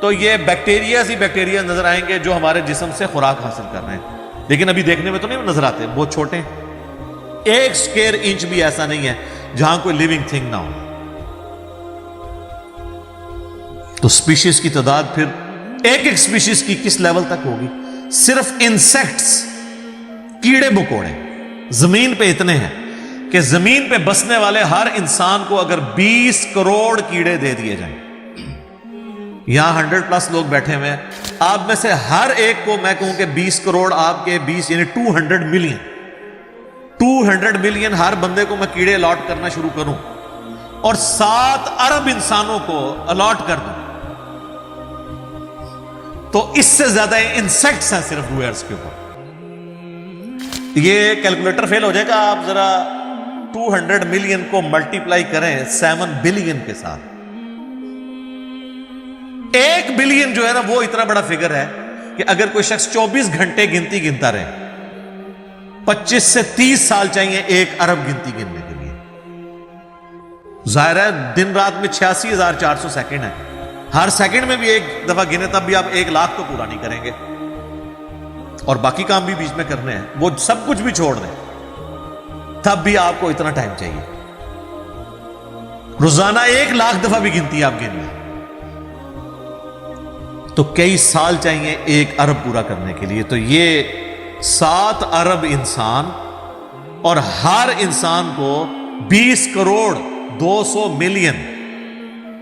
تو یہ بیکٹیریاز ہی بیکٹیریا نظر آئیں گے جو ہمارے جسم سے خوراک حاصل کر رہے ہیں، لیکن ابھی دیکھنے میں تو نہیں نظر آتے، بہت چھوٹے ہیں، 1 اسکوائر انچ بھی ایسا نہیں ہے جہاں کوئی لیونگ تھنگ نہ ہو۔ تو سپیشیز کی تعداد پھر ایک سپیشیز کی کس لیول تک ہوگی؟ صرف انسیکٹس، کیڑے مکوڑے زمین پہ اتنے ہیں کہ زمین پہ بسنے والے ہر انسان کو اگر 20 کروڑ کیڑے دے دیے جائیں، یہاں 100+ لوگ بیٹھے ہوئے ہیں، آپ میں سے ہر ایک کو میں کہوں کہ 20 کروڑ آپ کے 20 یعنی 200 ملین ہر بندے کو میں کیڑے الاٹ کرنا شروع کروں اور 7 ارب انسانوں کو الاٹ کر دوں، تو اس سے زیادہ انسیکٹس ہیں صرف بلو ارتھ کے اوپر۔ یہ کیلکولیٹر فیل ہو جائے گا، آپ ذرا 200 ملین کو ملٹیپلائی کریں 7 بلین کے ساتھ، 1 بلین جو ہے نا وہ اتنا بڑا فگر ہے کہ اگر کوئی شخص 24 گھنٹے گنتی گنتا رہے، 25 سے 30 سال چاہیے 1 ارب گنتی گننے کے لیے۔ ظاہر ہے دن رات میں 86,400 سیکنڈ ہے، ہر سیکنڈ میں بھی 1 دفعہ گنے تب بھی آپ 1 لاکھ تو پورا نہیں کریں گے، اور باقی کام بھی بیچ میں کرنے ہیں، وہ سب کچھ بھی چھوڑ دیں تب بھی آپ کو اتنا ٹائم چاہیے۔ روزانہ 1 لاکھ دفعہ بھی گنتی آپ گن لیں تو کئی سال چاہیے 1 ارب پورا کرنے کے لیے۔ تو یہ 7 ارب انسان، اور ہر انسان کو 20 کروڑ 200 ملین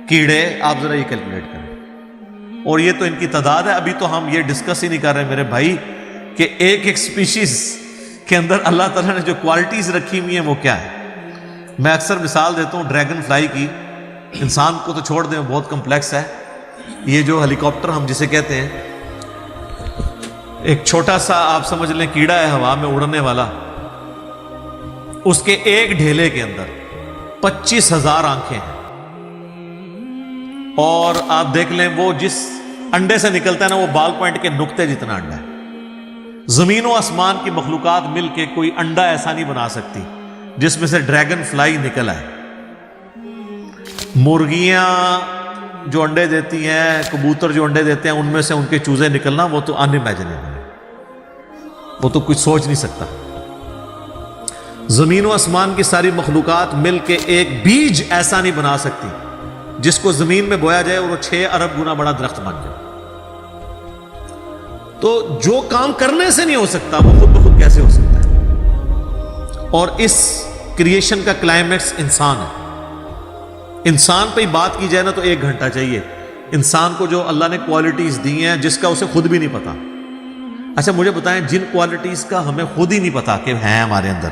کیڑے، آپ ذرا یہ کیلکولیٹ کریں، اور یہ تو ان کی تعداد ہے۔ ابھی تو ہم یہ ڈسکس ہی نہیں کر رہے میرے بھائی کہ ایک سپیشیز کے اندر اللہ تعالیٰ نے جو کوالٹیز رکھی ہوئی ہیں وہ کیا ہے۔ میں اکثر مثال دیتا ہوں ڈریگن فلائی کی، انسان کو تو چھوڑ دیں بہت کمپلیکس ہے، یہ جو ہیلی کاپٹر ہم جسے کہتے ہیں، ایک چھوٹا سا آپ سمجھ لیں کیڑا ہے ہوا میں اڑنے والا، اس کے ایک ڈھیلے کے اندر 25,000 آنکھیں ہیں، اور آپ دیکھ لیں وہ جس انڈے سے نکلتا ہے نا وہ بال پوائنٹ کے نقطے جتنا انڈا ہے۔ زمین و آسمان کی مخلوقات مل کے کوئی انڈا ایسا نہیں بنا سکتی جس میں سے ڈریگن فلائی نکل آئے۔ مرغیاں جو انڈے دیتی ہیں، کبوتر جو انڈے دیتے ہیں، ان میں سے ان کے چوزے نکلنا وہ تو ان امیجنیبل ہے، وہ تو کچھ سوچ نہیں سکتا۔ زمین و آسمان کی ساری مخلوقات مل کے ایک بیج ایسا نہیں بنا سکتی جس کو زمین میں بویا جائے اور وہ 6 ارب گنا بڑا درخت بن جائے۔ تو جو کام کرنے سے نہیں ہو سکتا وہ خود بخود کیسے ہو سکتا ہے؟ اور اس کریشن کا کلائمیکس انسان ہے۔ انسان پہ ہی بات کی جائے نا تو 1 گھنٹہ چاہیے، انسان کو جو اللہ نے کوالٹیز دی ہیں جس کا اسے خود بھی نہیں پتا۔ اچھا مجھے بتائیں جن کوالٹیز کا ہمیں خود ہی نہیں پتا کہ ہیں ہمارے اندر،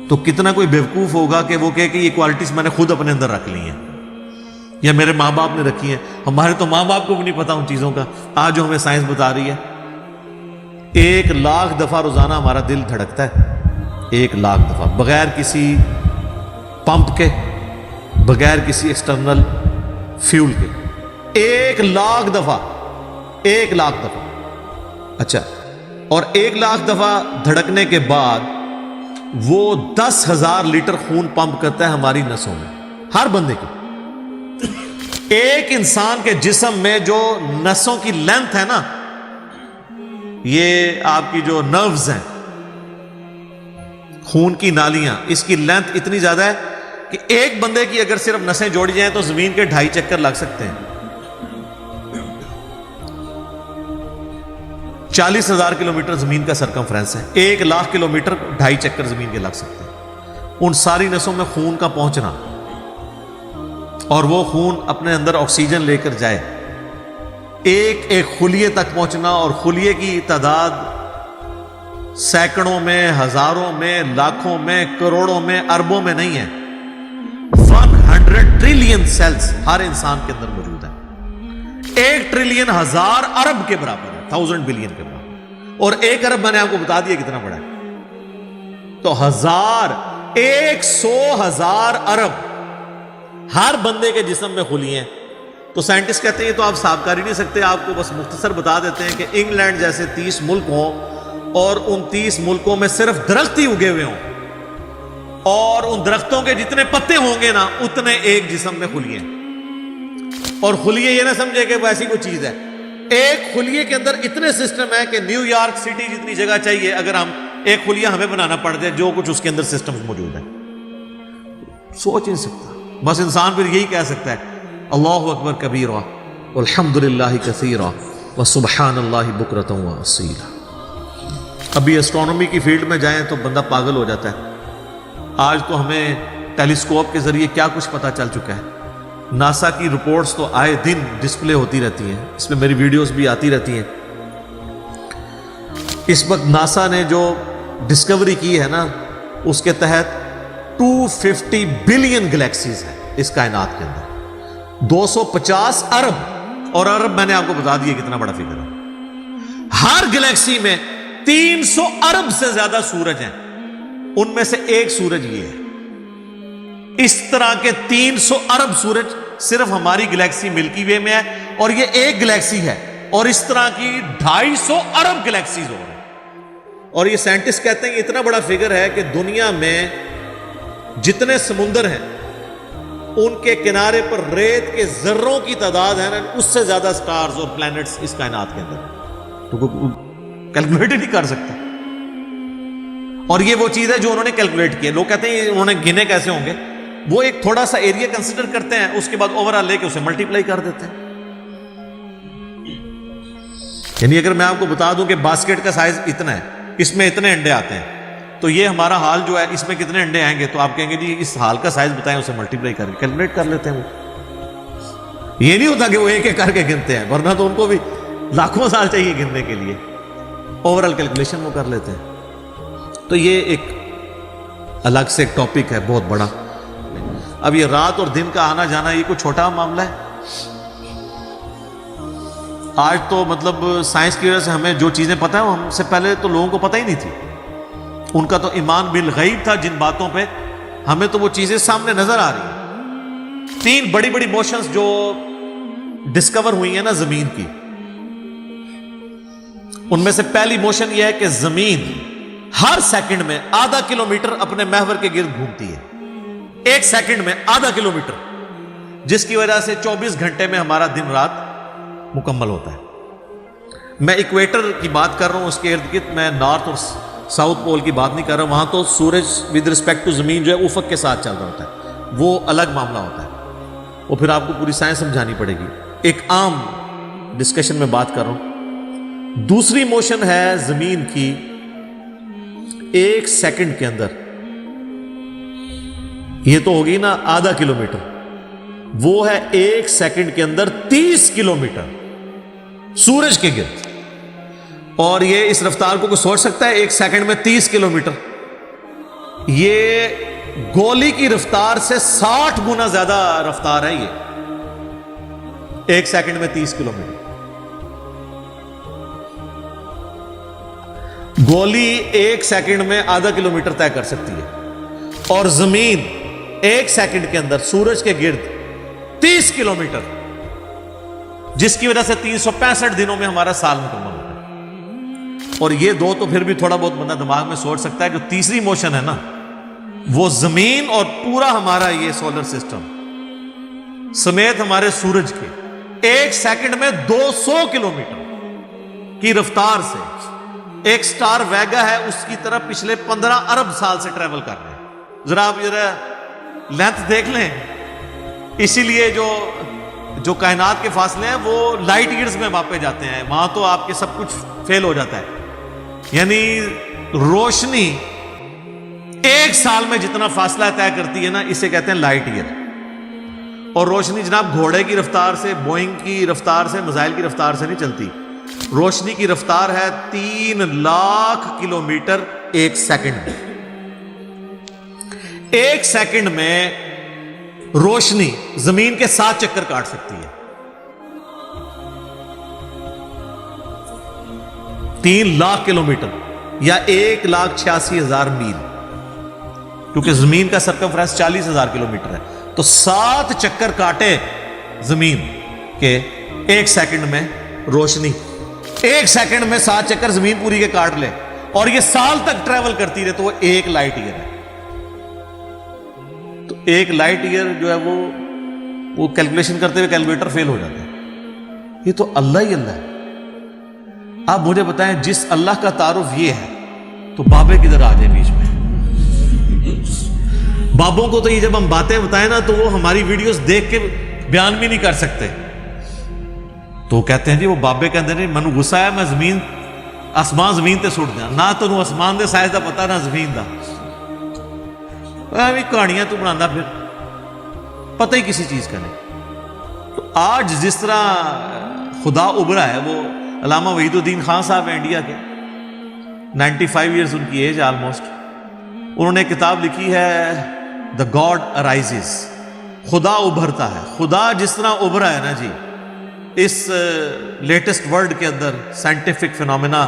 تو کتنا کوئی بیوقوف ہوگا کہ وہ کہے کہ یہ کوالٹیز میں نے خود اپنے اندر رکھ لی ہیں یا میرے ماں باپ نے رکھی ہیں۔ ہمارے تو ماں باپ کو بھی نہیں پتا ان چیزوں کا، آج جو ہمیں سائنس بتا رہی ہے۔ 1 لاکھ دفعہ روزانہ ہمارا دل دھڑکتا ہے، 1 لاکھ دفعہ، بغیر کسی پمپ کے، بغیر کسی ایکسٹرنل فیول کے، 1 لاکھ دفعہ، 1 لاکھ دفعہ۔ اچھا، اور 1 لاکھ دفعہ دھڑکنے کے بعد وہ 10,000 لیٹر خون پمپ کرتا ہے ہماری نسوں میں، ہر بندے کی۔ ایک انسان کے جسم میں جو نسوں کی لینتھ ہے نا، یہ آپ کی جو نروز ہیں، خون کی نالیاں، اس کی لینتھ اتنی زیادہ ہے کہ ایک بندے کی اگر صرف نسیں جوڑی جائیں تو زمین کے 2.5 چکر لگ سکتے ہیں۔ 40,000 کلومیٹر زمین کا سرکمفرنس ہے، 1 لاکھ کلومیٹر 2.5 چکر زمین کے لگ سکتے ہیں۔ ان ساری نسوں میں خون کا پہنچنا اور وہ خون اپنے اندر آکسیجن لے کر جائے، ایک خلیے تک پہنچنا، اور خلیے کی تعداد سینکڑوں میں، ہزاروں میں، لاکھوں میں، کروڑوں میں، اربوں میں نہیں ہے۔ 100 ٹریلین سیلز ہر انسان کے اندر موجود ہے۔ 1 ٹریلین 1000 ارب کے برابر ہے، 1000 بلین کے برابر، اور 1 ارب میں نے آپ کو بتا دیا کتنا بڑا ہے۔ تو 100,000 ارب ہر بندے کے جسم میں خلیے ہیں۔ تو سائنٹسٹ کہتے ہیں یہ تو آپ حساب کر ہی نہیں سکتے، آپ کو بس مختصر بتا دیتے ہیں کہ انگلینڈ جیسے 30 ملک ہوں اور ان 30 ملکوں میں صرف درخت ہی اگے ہوئے ہوں، اور ان درختوں کے جتنے پتے ہوں گے نا اتنے ایک جسم میں خلیے ہیں۔ اور خلیے یہ نہ سمجھے کہ وہ ایسی کوئی چیز ہے. ایک خلیے کے اندر اتنے سسٹم ہے کہ نیو یارک سٹی جتنی جگہ چاہیے اگر ہم ایک خلیہ ہمیں بنانا پڑ جائے, جو کچھ اس کے اندر سسٹم موجود ہے, سوچ نہیں سکتا. بس انسان پھر یہی کہہ سکتا ہے اللہ اکبر کبیرہ والحمدللہ کثیرہ وسبحان اللہ بکرۃ واصیلا. ابھی اسٹرانومی کی فیلڈ میں جائیں تو بندہ پاگل ہو جاتا ہے. آج تو ہمیں ٹیلیسکوپ کے ذریعے کیا کچھ پتہ چل چکا ہے. ناسا کی رپورٹس تو آئے دن ڈسپلے ہوتی رہتی ہیں, اس میں میری ویڈیوز بھی آتی رہتی ہیں. اس وقت ناسا نے جو ڈسکوری کی ہے نا, اس کے تحت 250 بلین گلیکسیز ہیں اس کائنات کے اندر, 250 ارب, اور ارب میں نے آپ کو بتا دیا کتنا بڑا فگر ہے. ہر گلیکسی میں 300 ارب سے زیادہ سورج ہیں, ان میں سے ایک سورج یہ ہے. اس طرح کے 300 ارب سورج صرف ہماری گلیکسی ملکی وے میں ہے, اور یہ ایک گلیکسی ہے, اور اس طرح کی 250 ارب گلیکسیز ہو رہے ہیں. اور یہ سائنٹسٹ کہتے ہیں اتنا بڑا فگر ہے کہ دنیا میں جتنے سمندر ہیں ان کے کنارے پر ریت کے ذروں کی تعداد ہے نا, اس سے زیادہ سٹارز اور پلانٹس اس کائنات کے اندر, تو کیلکولیٹ ہی نہیں کر سکتا. اور یہ وہ چیز ہے جو انہوں نے کیلکولیٹ کی ہے. لوگ کہتے ہیں انہوں نے گنے کیسے ہوں گے, وہ ایک تھوڑا سا ایریا کنسیڈر کرتے ہیں, اس کے بعد اوور آل لے کے اسے ملٹیپلائی کر دیتے ہیں. یعنی اگر میں آپ کو بتا دوں کہ باسکٹ کا سائز اتنا ہے, اس میں اتنے انڈے آتے ہیں, تو یہ ہمارا حال جو ہے اس میں کتنے انڈے آئیں گے, تو آپ کہیں گے جی اس حال کا سائز بتائیں, اسے ملٹیپلائی کر کے کیلکولیٹ کر لیتے ہیں. وہ یہ نہیں ہوتا کہ وہ ایک ایک کر کے گنتے ہیں, ورنہ تو ان کو بھی لاکھوں سال چاہیے گننے کے لیے. اوور آل کیلکولیشن وہ کر لیتے ہیں. تو یہ ایک الگ سے ایک ٹاپک ہے بہت بڑا. اب یہ رات اور دن کا آنا جانا یہ کوئی چھوٹا معاملہ ہے. آج تو مطلب سائنس کی وجہ سے ہمیں جو چیزیں پتہ ہیں وہ ہم سے پہلے تو لوگوں کو پتہ ہی نہیں تھی. ان کا تو ایمان بالغیب تھا جن باتوں پہ, ہمیں تو وہ چیزیں سامنے نظر آ رہی ہیں. 3 بڑی بڑی موشنز جو ڈسکور ہوئی ہیں نا زمین کی, ان میں سے پہلی موشن یہ ہے کہ زمین ہر سیکنڈ میں آدھا کلومیٹر اپنے محور کے گرد گھومتی ہے. ایک سیکنڈ میں آدھا کلومیٹر, جس کی وجہ سے 24 گھنٹے میں ہمارا دن رات مکمل ہوتا ہے. میں ایکویٹر کی بات کر رہا ہوں, اس کے ارد گرد میں نارتھ اور ساؤتھ پول کی بات نہیں کر رہا ہوں. وہاں تو سورج ود رسپیکٹ ٹو زمین جو ہے افق کے ساتھ چل رہا ہوتا ہے, وہ الگ معاملہ ہوتا ہے. وہ پھر آپ کو پوری سائنس سمجھانی پڑے گی. ایک عام ڈسکشن میں بات کر رہا ہوں. دوسری موشن ہے زمین کی ایک سیکنڈ کے اندر, یہ تو ہوگی نا آدھا کلومیٹر, وہ ہے ایک سیکنڈ کے اندر 30 کلومیٹر سورج کے گرد. اور یہ اس رفتار کو کوئی سوچ سکتا ہے, ایک سیکنڈ میں 30 کلومیٹر؟ یہ گولی کی رفتار سے 60 گنا زیادہ رفتار ہے. یہ ایک سیکنڈ میں 30 کلومیٹر. گولی ایک سیکنڈ میں آدھا کلومیٹر طے کر سکتی ہے, اور زمین ایک سیکنڈ کے اندر سورج کے گرد 30 کلومیٹر, جس کی وجہ سے 365 دنوں میں ہمارا سال مکمل ہوتا ہے. اور یہ دو تو پھر بھی تھوڑا بہت بندہ دماغ میں سوچ سکتا ہے. جو تیسری موشن ہے نا, وہ زمین اور پورا ہمارا یہ سولر سسٹم سمیت ہمارے سورج کے ایک سیکنڈ میں 200 کلومیٹر کی رفتار سے, ایک سٹار ویگا ہے اس کی طرف پچھلے 15 ارب سال سے ٹریول کر رہے ہیں. ذرا آپ لینتھ دیکھ لیں. اسی لیے جو کائنات کے فاصلے ہیں وہ لائٹ ایئرز میں ماپے جاتے ہیں. وہاں تو آپ کے سب کچھ فیل ہو جاتا ہے. یعنی روشنی ایک سال میں جتنا فاصلہ طے کرتی ہے نا, اسے کہتے ہیں لائٹ ایئر. اور روشنی جناب گھوڑے کی رفتار سے, بوئنگ کی رفتار سے, میزائل کی رفتار سے نہیں چلتی. روشنی کی رفتار ہے 3 لاکھ کلومیٹر ایک سیکنڈ میں. ایک سیکنڈ میں روشنی زمین کے 7 چکر کاٹ سکتی ہے. 3 لاکھ کلومیٹر یا 1,86,000 میل, کیونکہ زمین کا سرکمفرنس 40,000 کلومیٹر ہے. تو 7 چکر کاٹے زمین کے ایک سیکنڈ میں روشنی, ایک سیکنڈ میں 7 چکر زمین پوری کے کاٹ لے, اور یہ سال تک ٹریول کرتی رہے, تو وہ ایک لائٹ ایئر ہے. تو ایک لائٹ ایئر جو ہے وہ وہ کیلکولیشن کرتے ہوئے کیلکولیٹر فیل ہو جاتا ہے. یہ تو اللہ ہی اللہ ہے. آپ مجھے بتائیں جس اللہ کا تعارف یہ ہے تو بابے کدھر آ جائے بیچ میں؟ بابوں کو تو یہ جب ہم باتیں بتائیں نا تو وہ ہماری ویڈیوز دیکھ کے بیان بھی نہیں کر سکتے. تو کہتے ہیں جی وہ بابے کہتے ہیں منو غصہ ہے میں زمین آسمان زمین تے سٹ دیا نہ تو آسمان دے سائز دا پتا نہ زمین دا. کہانیاں تو بنا پھر پتہ ہی کسی چیز کا نہیں. تو آج جس طرح خدا ابھرا ہے, وہ علامہ وحید الدین خان صاحب ہیں انڈیا کے, 95 ایئرز ان کی ایج آلموسٹ. انہوں نے کتاب لکھی ہے دا گاڈ ارائزز, خدا ابھرتا ہے. خدا جس طرح ابھرا ہے نا جی اس لیٹسٹ ورلڈ کے اندر سائنٹیفک فینومینا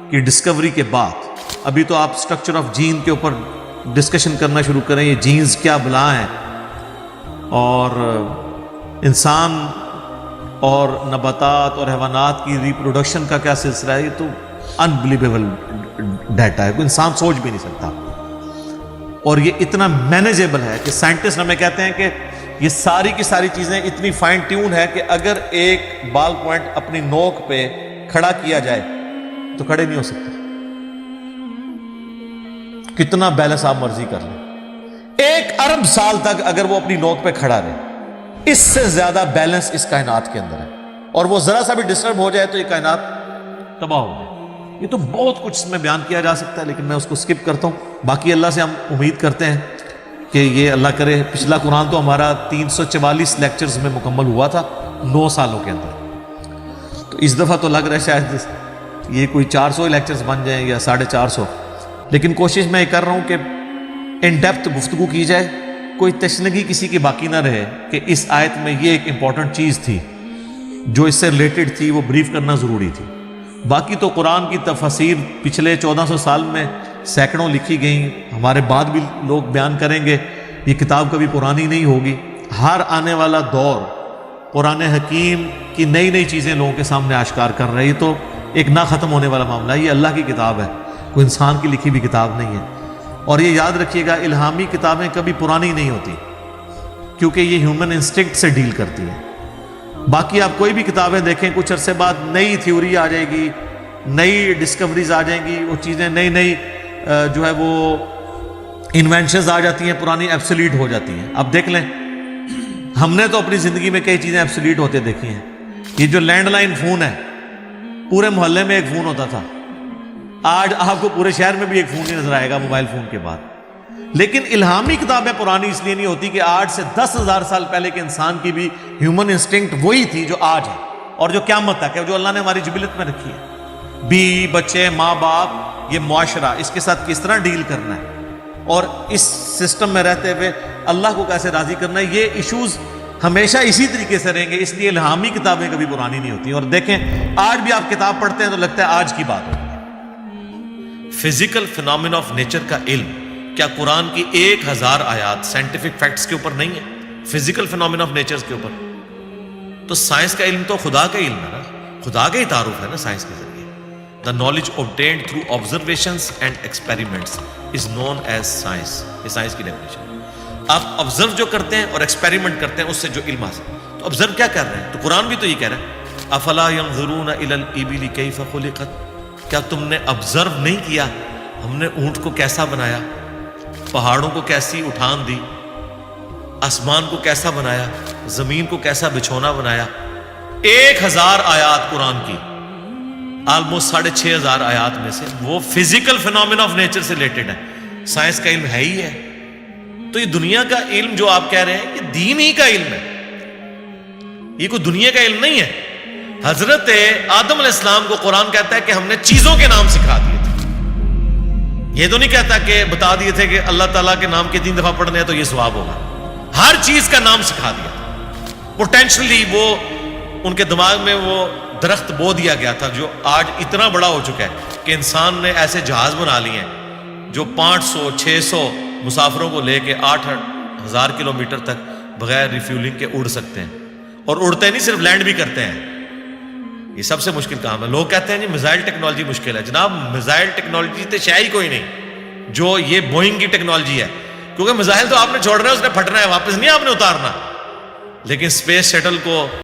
کی ڈسکوری کے بعد, ابھی تو آپ اسٹرکچر آف جین کے اوپر ڈسکشن کرنا شروع کریں, یہ جینز کیا بلا ہیں اور انسان اور نباتات اور حیوانات کی ریپروڈکشن کا کیا سلسلہ ہے. یہ تو انبلیویبل ڈیٹا ہے, کوئی انسان سوچ بھی نہیں سکتا. اور یہ اتنا مینیجیبل ہے کہ سائنٹسٹ ہمیں کہتے ہیں کہ یہ ساری کی ساری چیزیں اتنی فائن ٹیون ہے کہ اگر ایک بال پوائنٹ اپنی نوک پہ کھڑا کیا جائے تو کھڑے نہیں ہو سکتے. کتنا بیلنس آپ مرضی کر لیں, 1 ارب سال تک اگر وہ اپنی نوک پہ کھڑا رہے, اس سے زیادہ بیلنس اس کائنات کے اندر ہے. اور وہ ذرا سا بھی ڈسٹرب ہو جائے تو یہ کائنات تباہ ہو جائے. یہ تو بہت کچھ اس میں بیان کیا جا سکتا ہے, لیکن میں اس کو سکپ کرتا ہوں. باقی اللہ سے ہم امید کرتے ہیں کہ یہ اللہ کرے. پچھلا قرآن تو ہمارا 344 لیکچرز میں مکمل ہوا تھا 9 سالوں کے اندر. تو اس دفعہ تو لگ رہا ہے شاید یہ کوئی 400 لیکچرز بن جائیں یا 450. لیکن کوشش میں یہ کر رہا ہوں کہ ان ڈیپتھ گفتگو کی جائے, کوئی تشنگی کسی کی باقی نہ رہے کہ اس آیت میں یہ ایک امپورٹنٹ چیز تھی جو اس سے ریلیٹڈ تھی, وہ بریف کرنا ضروری تھی. باقی تو قرآن کی تفاسیر پچھلے 1400 سال میں سینکڑوں لکھی گئیں, ہمارے بعد بھی لوگ بیان کریں گے. یہ کتاب کبھی پرانی نہیں ہوگی. ہر آنے والا دور قرآن حکیم کی نئی نئی چیزیں لوگوں کے سامنے آشکار کر رہی. تو ایک نہ ختم ہونے والا معاملہ ہے. یہ اللہ کی کتاب ہے, کوئی انسان کی لکھی ہوئی کتاب نہیں ہے. اور یہ یاد رکھیے گا, الہامی کتابیں کبھی پرانی نہیں ہوتی کیونکہ یہ ہیومن انسٹنکٹ سے ڈیل کرتی ہیں. باقی آپ کوئی بھی کتابیں دیکھیں, کچھ عرصے بعد نئی تھیوری آ جائے گی, نئی ڈسکوریز آ جائیں گی, وہ چیزیں نئی نئی جو ہے وہ انوینشنز آ جاتی ہیں, پرانی ایبسولیٹ ہو جاتی ہیں. آپ دیکھ لیں, ہم نے تو اپنی زندگی میں کئی چیزیں ایبسولیٹ ہوتے دیکھی ہیں. یہ جو لینڈ لائن فون ہے, پورے محلے میں ایک فون ہوتا تھا, آج آپ کو پورے شہر میں بھی ایک فون نہیں نظر آئے گا موبائل فون کے بعد. لیکن الہامی کتابیں پرانی اس لیے نہیں ہوتی کہ آج سے 10,000 سال پہلے کے انسان کی بھی ہیومن انسٹنکٹ وہی تھی جو آج ہے اور جو قیامت تک ہے, جو اللہ نے ہماری جبلت میں رکھی ہے. بیوی بچے ماں باپ, یہ معاشرہ, اس کے ساتھ کس طرح ڈیل کرنا ہے اور اس سسٹم میں رہتے ہوئے اللہ کو کیسے راضی کرنا ہے, یہ ایشوز ہمیشہ اسی طریقے سے رہیں گے. اس لیے الہامی کتابیں کبھی پرانی نہیں ہوتی. اور دیکھیں آج بھی آپ کتاب پڑھتے ہیں تو لگتا ہے آج کی بات ہے. فزیکل فینومینا آف نیچر کا علم, کیا قرآن کی 1000 آیات سائنٹیفک فیکٹس کے اوپر نہیں ہے, فزیکل فینومینا آف نیچر کے اوپر؟ تو سائنس کا علم تو خدا کا علم ہے نا, خدا کا ہی تعارف ہے نا سائنس کے ذریعے. The knowledge obtained through observations and experiments is known as science. یہ سائنس کی ڈیفینیشن. آپ آبزرو جو کرتے ہیں اور ایکسپیریمنٹ کرتے ہیں اس سے جو علم حاصل, تو آبزرو کیا کر رہے ہیں؟ تو قرآن بھی تو یہ کہہ رہا ہے افلا ينظرون الى الابل كيف خلقت. کیا تم نے آبزرو نہیں کیا ہم نے اونٹ کو کیسا بنایا, پہاڑوں کو کیسی اٹھان دی, آسمان کو کیسا بنایا, زمین کو کیسا بچھونا بنایا. 1000 آیات قرآن کی, آلموسٹ 6500 آیات میں سے وہ فزیکل فینومینا آف نیچر سے ریلیٹڈ ہے. سائنس کا علم ہے ہی ہے. تو یہ دنیا کا علم جو آپ کہہ رہے ہیں یہ دین ہی کا علم ہے, یہ کوئی دنیا کا علم نہیں ہے. حضرت آدم علیہ السلام کو قرآن کہتا ہے کہ ہم نے چیزوں کے نام سکھا دیے تھے. یہ تو نہیں کہتا کہ بتا دیے تھے کہ اللہ تعالیٰ کے نام کے 3 دفعہ پڑھنے ہیں تو یہ ثواب ہوگا. ہر چیز کا نام سکھا دیا تھا. پوٹینشلی وہ ان کے دماغ میں وہ درخت بو دیا گیا تھا جو آج اتنا بڑا ہو چکا ہے کہ انسان نے ایسے جہاز بنا لیے ہیں جو 500-600 مسافروں کو لے کے 8,000 کلومیٹر تک بغیر ریفیولنگ کے اڑ سکتے ہیں. اور اڑتے نہیں, صرف لینڈ بھی کرتے ہیں. یہ سب سے مشکل کام ہے. لوگ کہتے ہیں جی میزائل ٹیکنالوجی مشکل ہے. جناب میزائل ٹیکنالوجی تو شاید کوئی نہیں جو یہ بوئنگ کی ٹیکنالوجی ہے, کیونکہ میزائل تو آپ نے چھوڑنا ہے, اس نے پھٹنا ہے, واپس نہیں آپ نے اتارنا. لیکن اسپیس شٹل کو